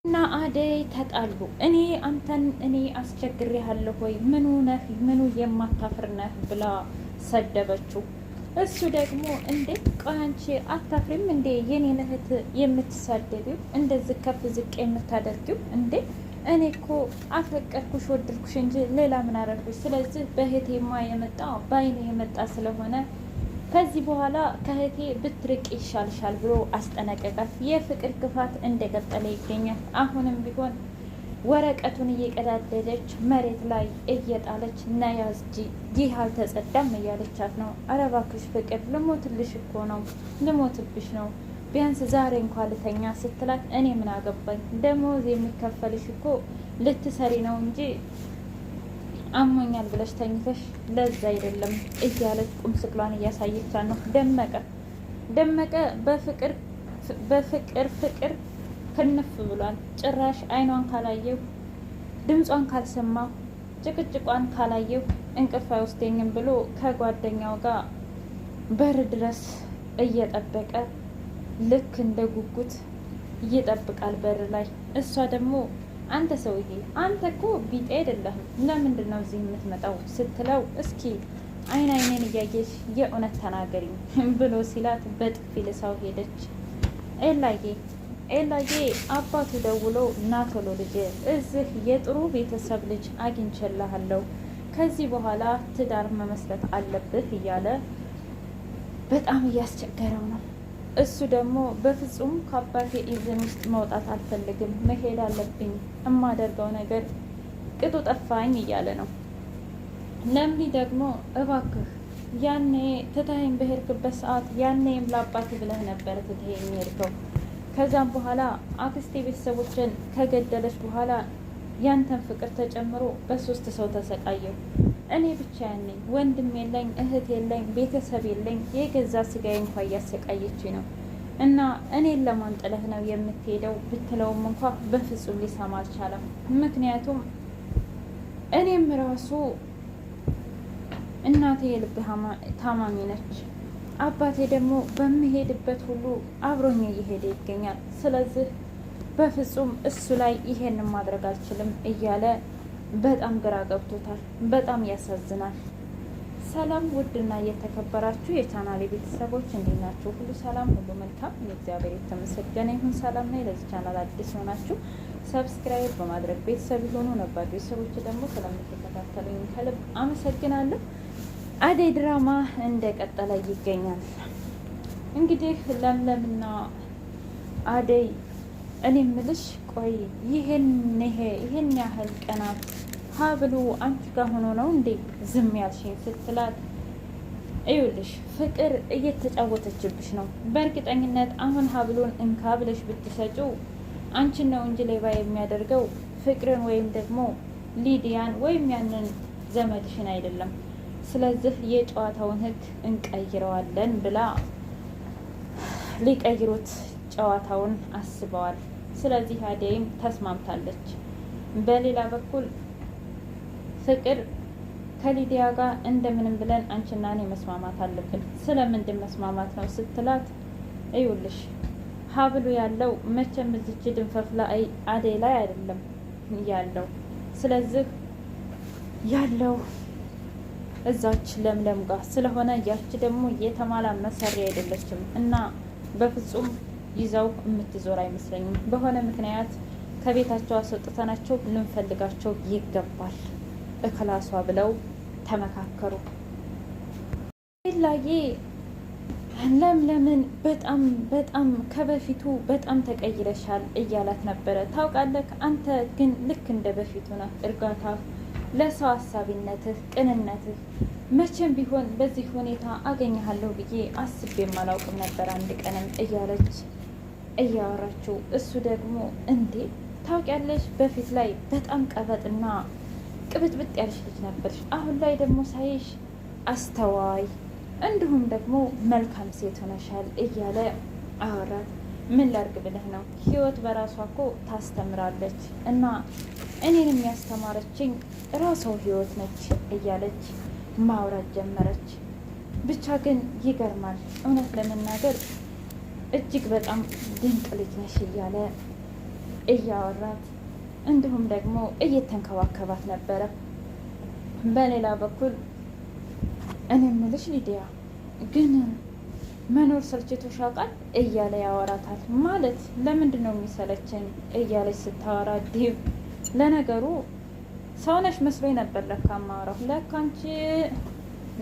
እና አደይ ተጣሉ። እኔ አስቸግሬሃለሁ ወይ ምኑ የማታፍር ነህ ብላ ሰደበችው። እሱ ደግሞ እንዴ ቆይ አንቺ አታፍሪም እንዴ የኔን እህት የምትሳደቢው እንደዚህ ከፍ ዝቅ የምታደርጊው እንዴ? እኔ እኮ አፈቀርኩሽ ወደድኩሽ እንጂ ሌላ ምን አደረግኩሽ? ስለዚህ በእህቴማ የመጣ በአይኔ የመጣ ስለሆነ ከዚህ በኋላ ከእህቴ ብትርቅ ይሻልሻል ብሎ አስጠነቀቃት። የፍቅር ክፋት እንደቀጠለ ይገኛል። አሁንም ቢሆን ወረቀቱን እየቀዳደደች መሬት ላይ እየጣለች ነያዝ ይህ አልተጸዳም እያለቻት ነው። ኧረ እባክሽ ፍቅር ልሞትልሽ እኮ ነው፣ ልሞትብሽ ነው፣ ቢያንስ ዛሬ እንኳ ልተኛ ስትላት እኔ ምን አገባኝ፣ ደሞዝ የሚከፈልሽ እኮ ልትሰሪ ነው እንጂ አሞኛል ብለሽ ተኝተሽ ለዛ አይደለም እያለች ቁም ስቅሏን እያሳየቻት ነው። ደመቀ በፍቅር ክንፍ ብሏል። ጭራሽ አይኗን ካላየው ድምጿን ካልሰማሁ ጭቅጭቋን ካላየው እንቅልፍ አይወስደኝም ብሎ ከጓደኛው ጋር በር ድረስ እየጠበቀ ልክ እንደ ጉጉት ይጠብቃል በር ላይ። እሷ ደግሞ አንተ ሰውዬ አንተ እኮ ቢጤ አይደለህም፣ ለምንድን ነው እዚህ የምትመጣው ስትለው እስኪ አይኔን እያየሽ የእውነት ተናገሪኝ ብሎ ሲላት በጥፊ ልሳው ሄደች። ኤላዬ አባቱ ደውሎ ና ቶሎ ልጄ እዚህ የጥሩ ቤተሰብ ልጅ አግኝቼልሃለሁ፣ ከዚህ በኋላ ትዳር መመስረት አለብህ እያለ በጣም እያስቸገረው ነው። እሱ ደግሞ በፍጹም ከአባቴ ኢዝን ውስጥ መውጣት አልፈልግም፣ መሄድ አለብኝ፣ የማደርገው ነገር ቅጡ ጠፋኝ እያለ ነው። ለምኒ ደግሞ እባክህ ያኔ ትተኸኝ በሄድክበት ሰዓት ያኔም ለአባቴ ብለህ ነበረ ትተኸኝ ሄድከው። ከዛም በኋላ አክስቴ ቤተሰቦችን ከገደለች በኋላ ያንተን ፍቅር ተጨምሮ በሶስት ሰው ተሰቃየው። እኔ ብቻ ያነኝ ወንድም የለኝ፣ እህት የለኝ፣ ቤተሰብ የለኝ። የገዛ ስጋዬ እንኳ እያሰቃየች ነው እና እኔን ለማን ጥለህ ነው የምትሄደው ብትለውም እንኳ በፍጹም ሊሰማ አልቻለም። ምክንያቱም እኔም ራሱ እናቴ የልብ ታማሚ ነች፣ አባቴ ደግሞ በምሄድበት ሁሉ አብሮኝ እየሄደ ይገኛል። ስለዚህ በፍጹም እሱ ላይ ይሄንን ማድረግ አልችልም እያለ በጣም ግራ ገብቶታል። በጣም ያሳዝናል። ሰላም ውድና እየተከበራችሁ የቻናሌ ቤተሰቦች እንዴት ናችሁ? ሁሉ ሰላም፣ ሁሉ መልካም፣ የእግዚአብሔር የተመሰገነ ይሁን። ሰላም ነኝ። ለዚህ ቻናል አዲስ ሆናችሁ ሰብስክራይብ በማድረግ ቤተሰብ የሆኑ ነባር ቤተሰቦች ደግሞ ስለምትከታተሉኝ ከልብ አመሰግናለሁ። አደይ ድራማ እንደቀጠለ ይገኛል። እንግዲህ ለምለምና አደይ እኔ ምልሽ ቆይ ይሄን ያህል ቀናት ሀብሉ አንቺ ጋር ሆኖ ነው እንዴ ዝም ያልሽኝ ስትላት፣ እዩልሽ ፍቅር እየተጫወተችብሽ ነው። በእርግጠኝነት አሁን ሀብሉን እንካ ብለሽ ብትሰጪው አንቺን ነው እንጂ ሌባ የሚያደርገው ፍቅርን ወይም ደግሞ ሊዲያን ወይም ያንን ዘመድሽን አይደለም። ስለዚህ የጨዋታውን ሕግ እንቀይረዋለን ብላ ሊቀይሩት ጨዋታውን አስበዋል። ስለዚህ አደይም ተስማምታለች። በሌላ በኩል ፍቅር ከሊዲያ ጋር እንደምንም ብለን አንቺና እኔ መስማማት አለብን። ስለምንድን መስማማት ነው ስትላት፣ እዩልሽ ሀብሉ ያለው መቼም እዚች ድንፈፍ ላይ አደይ ላይ አይደለም ያለው። ስለዚህ ያለው እዛች ለምለም ጋር ስለሆነ ያች ደግሞ የተማላ መሰሪያ አይደለችም እና በፍጹም ይዘው የምትዞር አይመስለኝም። በሆነ ምክንያት ከቤታቸው አስወጥተናቸው ልንፈልጋቸው ይገባል እክላሷ ብለው ተመካከሩ። ላዬ ለምለምን በጣም ከበፊቱ በጣም ተቀይረሻል እያላት ነበረ። ታውቃለህ አንተ ግን ልክ እንደ በፊቱ ነህ። እርጋታ፣ ለሰው አሳቢነትህ፣ ቅንነትህ መቼም ቢሆን በዚህ ሁኔታ አገኘሃለሁ ብዬ አስቤም አላውቅም ነበር አንድ ቀንም እያለች እያወራችው፣ እሱ ደግሞ እንዴ ታውቂያለሽ በፊት ላይ በጣም ቀበጥና ቅብጥብጥ ያለሽ ልጅ ነበርሽ፣ አሁን ላይ ደግሞ ሳይሽ አስተዋይ እንዲሁም ደግሞ መልካም ሴት ሆነሻል እያለ አወራት። ምን ላርግ ብለህ ነው? ህይወት በራሷ እኮ ታስተምራለች እና እኔንም ያስተማረችኝ ራሷ ህይወት ነች እያለች ማውራት ጀመረች። ብቻ ግን ይገርማል እውነት ለመናገር እጅግ በጣም ድንቅ ልጅ ነሽ እያለ እያወራት እንዲሁም ደግሞ እየተንከባከባት ነበረ። በሌላ በኩል እኔ የምልሽ ሊዲያ ግን መኖር ሰልችቶሽ ያውቃል እያለ ያወራታል። ማለት ለምንድን ነው የሚሰለቸኝ እያለች ስታወራ ዴቭ ለነገሩ ሰውነሽ መስሎኝ ነበር ለካ ማወራው ለካ አንቺ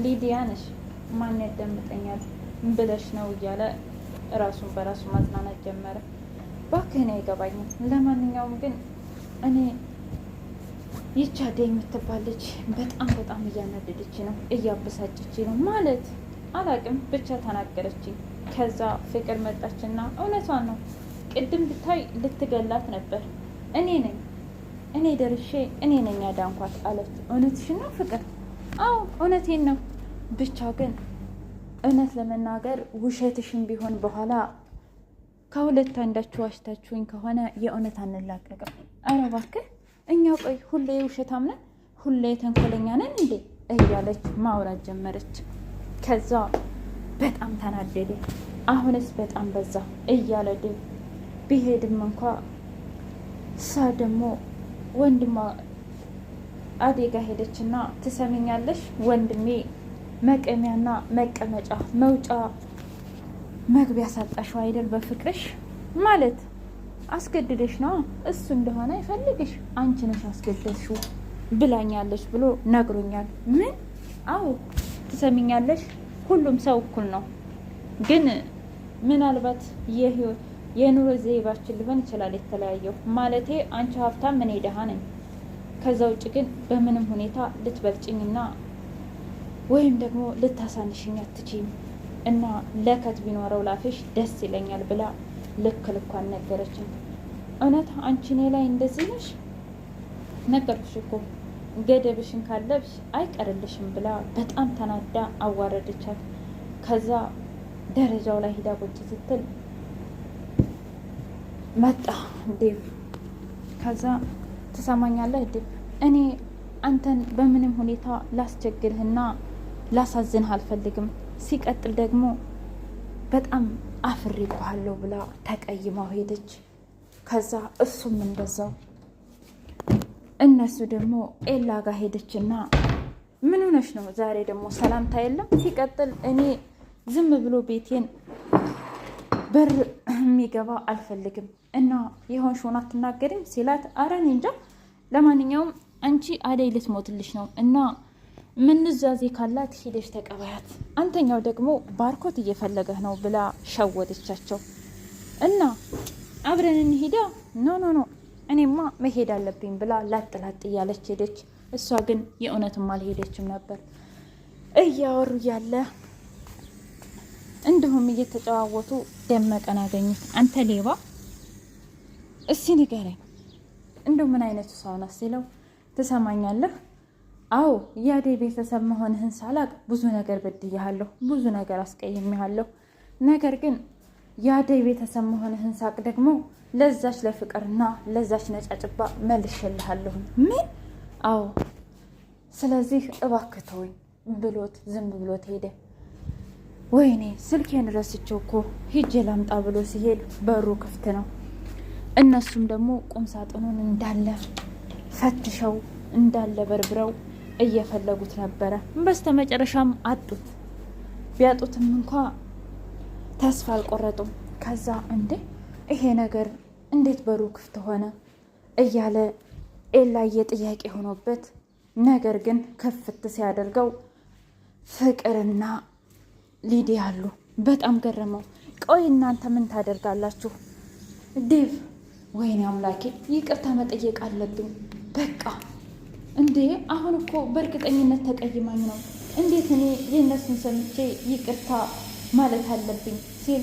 ሊዲያ ነሽ ማን ያዳምጠኛል ብለሽ ነው እያለ ራሱን በራሱ ማጽናናት ጀመረ። እባክህ እኔ አይገባኝም። ለማንኛውም ግን እኔ ይቻ አደይ የምትባል ልጅ በጣም እያናደደች ነው፣ እያበሳጨች ነው። ማለት አላቅም ብቻ ተናገረችኝ። ከዛ ፍቅር መጣችና እውነቷን ነው ቅድም ብታይ ልትገላት ነበር። እኔ ደርሼ እኔ ነኝ ያዳንኳት አለች። እውነትሽን ነው ፍቅር? አዎ እውነቴን ነው። ብቻ ግን እውነት ለመናገር ውሸትሽን ቢሆን በኋላ ከሁለት አንዳችሁ ዋሽታችሁኝ ከሆነ የእውነት አንላቀቅም። ኧረ እባክህ እኛ ቆይ ሁሌ ውሸታም ነን፣ ሁሌ ተንኮለኛ ነን እንዴ እያለች ማውራት ጀመረች። ከዛ በጣም ተናደደ። አሁንስ በጣም በዛ እያለ ቢሄድም እንኳ እሷ ደግሞ ወንድሟ አደጋ ሄደችና ትሰሚኛለሽ ወንድሜ መቀሚያና መቀመጫ መውጫ መግቢያ ሳጣሽው አይደል በፍቅርሽ ማለት አስገድደሽ ነው እሱ እንደሆነ አይፈልግሽ አንቺ ነሽ አስገድደሽው ብላኛለች ብሎ ነግሮኛል። ምን? አዎ ትሰሚኛለሽ ሁሉም ሰው እኩል ነው፣ ግን ምናልባት የኑሮ ዘይቤያችን ሊሆን ይችላል የተለያየው። ማለቴ አንቺ ሀብታም እኔ ደሃ ነኝ። ከዛ ውጭ ግን በምንም ሁኔታ ልትበልጭኝና ወይም ደግሞ ልታሳንሽኝ አትችይም እና ለከት ቢኖረው ላፍሽ ደስ ይለኛል ብላ ልክ ልኳን ነገረችን። እውነት አንቺ እኔ ላይ እንደዚህ ነሽ? ነገርኩሽ እኮ ገደብሽን ካለብሽ አይቀርልሽም ብላ በጣም ተናዳ አዋረደቻት። ከዛ ደረጃው ላይ ሂዳ ቁጭ ስትል መጣ ዴቭ። ከዛ ትሰማኛለህ ዴቭ፣ እኔ አንተን በምንም ሁኔታ ላስቸግርህና ላሳዝንህ አልፈልግም። ሲቀጥል ደግሞ በጣም አፍሬብሃለሁ ብላ ተቀይማው ሄደች። ከዛ እሱም እንደዛው። እነሱ ደግሞ ኤላ ጋር ሄደችና ምን ሆነሽ ነው ዛሬ ደግሞ ሰላምታ የለም? ሲቀጥል እኔ ዝም ብሎ ቤቴን በር የሚገባ አልፈልግም እና የሆንሽውን አትናገሪም ሲላት፣ ኧረ እኔ እንጃ፣ ለማንኛውም አንቺ አደይ ልትሞትልሽ ነው እና ምንዛዜ ካላት ሂደሽ ተቀበያት፣ አንተኛው ደግሞ ባርኮት እየፈለገህ ነው ብላ ሸወደቻቸው። እና አብረን እንሂዳ? ኖ እኔማ መሄድ አለብኝ ብላ ላጥላጥ እያለች ሄደች። እሷ ግን የእውነትም አልሄደችም ነበር። እያወሩ ያለ እንዲሁም እየተጨዋወቱ ደመቀን አገኙት። አንተ ሌባ፣ እስኪ ንገረኝ እንደው ምን አይነቱ ሰው ናት ሲለው፣ ትሰማኛለህ? አዎ የአደይ ቤተሰብ መሆንህን ሳላቅ ብዙ ነገር በድያለሁ፣ ብዙ ነገር አስቀይሜሃለሁ። ነገር ግን የአደይ ቤተሰብ መሆንህን ሳቅ ደግሞ ለዛች ለፍቅርና ለዛች ነጫጭባ መልሼልሃለሁ። ምን? አዎ ስለዚህ እባክህ ተወኝ ብሎት ዝም ብሎት ሄደ። ወይኔ ስልኬን ረስቼው እኮ ሂጄ ላምጣ ብሎ ሲሄድ በሩ ክፍት ነው። እነሱም ደግሞ ቁም ሳጥኑን እንዳለ ፈትሸው እንዳለ በርብረው እየፈለጉት ነበረ። በስተመጨረሻም አጡት። ቢያጡትም እንኳ ተስፋ አልቆረጡም። ከዛ እንዴ ይሄ ነገር እንዴት በሩ ክፍት ሆነ እያለ ኤላዬ ጥያቄ ሆኖበት፣ ነገር ግን ክፍት ሲያደርገው ፍቅርና ሊዲያ አሉ። በጣም ገረመው። ቆይ እናንተ ምን ታደርጋላችሁ? ዴቭ፣ ወይኔ አምላኬ ይቅርታ መጠየቅ አለብኝ በቃ። እንዴ አሁን እኮ በእርግጠኝነት ተቀይማኝ ነው። እንዴት እኔ የእነሱን ሰምቼ ይቅርታ ማለት አለብኝ ሲል፣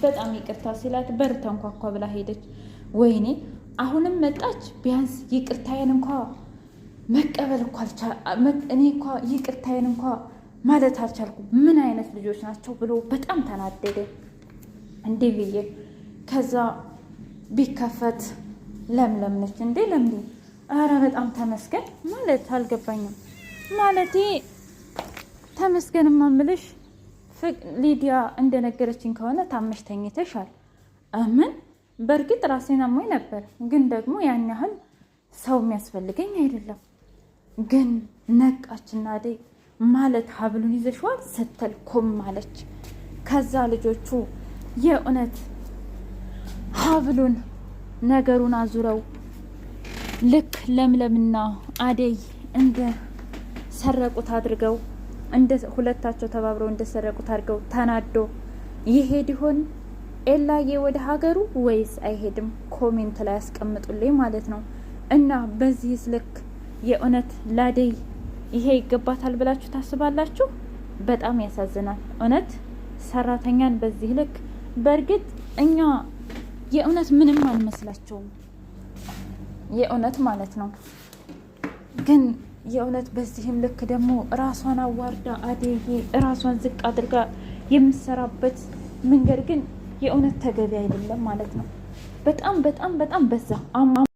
በጣም ይቅርታ ሲላት በር ተንኳኳ ብላ ሄደች። ወይኔ አሁንም መጣች። ቢያንስ ይቅርታዬን እንኳ መቀበል እኮ እኔ እንኳ ይቅርታዬን እንኳ ማለት አልቻልኩም። ምን አይነት ልጆች ናቸው ብሎ በጣም ተናደደ። እንዴ ብዬ ከዛ ቢከፈት ለምለም ነች። እንዴ ለምለም፣ ኧረ በጣም ተመስገን ማለት አልገባኝም። ማለቴ ተመስገን ማምልሽ ሊዲያ እንደነገረችኝ ከሆነ ታመሽ ተኝተሻል። ምን በእርግጥ ራሴን አሞኝ ነበር፣ ግን ደግሞ ያን ያህል ሰው የሚያስፈልገኝ አይደለም። ግን ነቃችና አደይ ማለት ሀብሉን ይዘሽዋል ስትል ኮም አለች። ከዛ ልጆቹ የእውነት ሀብሉን ነገሩን አዙረው ልክ ለምለምና አደይ እንደ ሰረቁት አድርገው እንደ ሁለታቸው ተባብረው እንደሰረቁት አድርገው ተናዶ ይሄድ ይሆን ኤላዬ ወደ ሀገሩ ወይስ አይሄድም? ኮሜንት ላይ ያስቀምጡልኝ ማለት ነው። እና በዚህስ ልክ የእውነት ላደይ ይሄ ይገባታል ብላችሁ ታስባላችሁ? በጣም ያሳዝናል እውነት ሰራተኛን በዚህ ልክ። በእርግጥ እኛ የእውነት ምንም አንመስላቸውም የእውነት ማለት ነው። ግን የእውነት በዚህም ልክ ደግሞ ራሷን አዋርዳ አደይ ራሷን ዝቅ አድርጋ የምትሰራበት መንገድ ግን የእውነት ተገቢ አይደለም ማለት ነው። በጣም በጣም በጣም በዛ